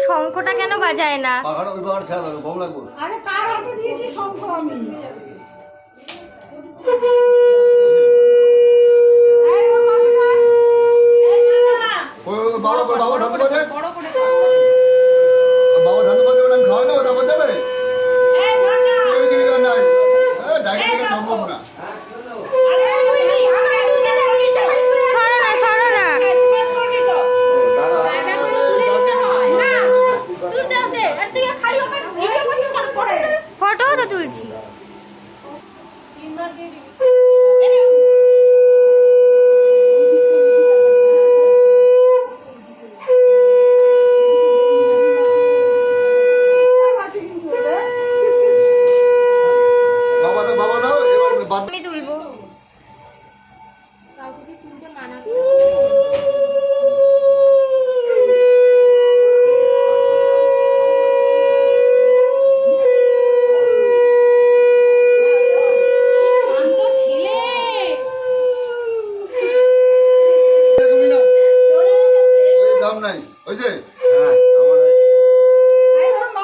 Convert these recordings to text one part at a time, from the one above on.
শঙ্খটা কেন বাজায় না? পাখাটা ওই পাখাটা ছেড়ে দাও, গম লাগবে। আরে কার হাতে দিয়েছি শঙ্খ আমি? এই ও মাগনা, এই না ওই বাবা বাবা ধান বাজে, বড় করে বাবা ধান বাজে বলে আমি খাওয়া দেবো, তারপর দেবে। এই ধানা ওই দিকে নাই, ডাইরেক্ট সম্ভব না। আরে ওই নি আমার এদিকে দে, তুমি তো খালি তুলে সরো না সরো না। স্মার্ট করবি তো দাদা করে তুলে নিতে হয় না, তুই দাও দে। আর তুই খালি ওখানে ভিডিও করছিস কেন পড়ে? ফটো তো তুলছি। তিনবার দিয়ে দিবি। বাবা দাও, এবার বাদ। আমি তুলবো। কাউকে তুলতে মানা শান্ত ছেলে তুমি না, তোরে গেছে ওই দাম নাই, ওই যে এই ওর মা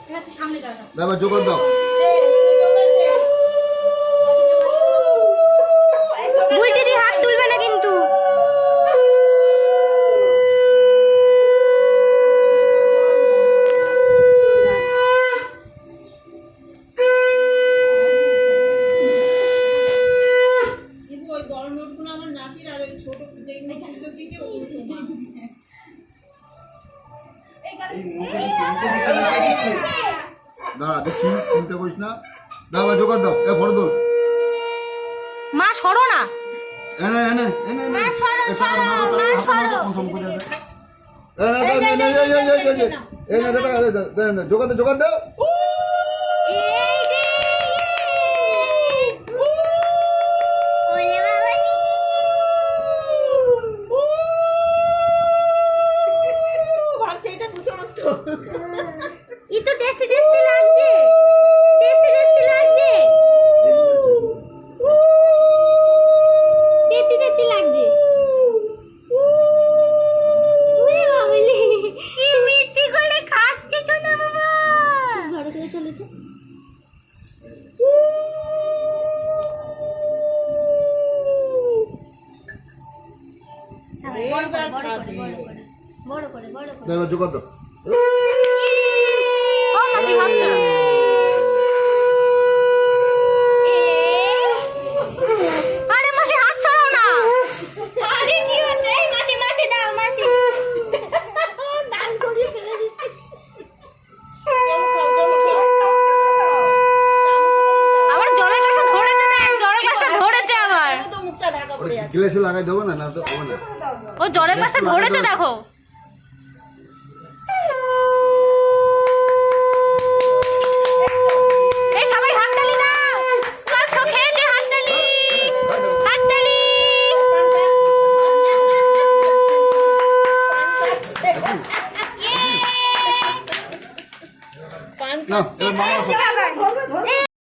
এবার তুই সামনে যা না দাও জোগাড় দাও। বুলটি দি হাত তুলবে না কিন্তু। ওই বড় নোটগুলো আমার নাতির আর ওই ছোট যেই নোটগুলো ছিল ওগুলো দাঁড়া দেখি, চিন্তা করিস না। দাও জোগাড় দাও, ফটো তোল। মা সরো না। এনে এনে এনে এনে সরো, এ টাকা সরো, দাও, মা টাকা সরো। কম করে দে। জোগাড় দাও। এই যে ওরে বাবা রে। ভাবছে এটা নতুনত্ব ই তো টেস্টি টেস্টি লাগছে। টেস্টি টেস্টি লাগছে। তেতি তেতি লাগছে। ওরে বাবা রে, কি মিষ্টি করে খাচ্ছে ছোট বাবা। ঘরে করে চলে তো। বড় করে বড় করে বড় করে বড় করে। দাও জোগাড় দাও। ও মাসি হাত ছাড়ো। আরে মাসি হাত ছাড়াও না। আরে কি হচ্ছে? এই মাসি মাসি দাও মাসি। দান করিয়ে ফেলে দিচ্ছি আবার জলের গ্লাসটা ধরেছে দেখ, জলের গ্লাসটা ধরেছে আবার। তো মুখটা ঢাকা পড়ে আছে গ্লাসে লাগাই দেবো না, না তো হবে না। ও জলের গ্লাসটা ধরেছে দেখো। এই সবাই হাততালি দাও। কষ্ট খেয়েছে হাততালি। হাততালি। পান না এবার মামা ধরবে ধরবে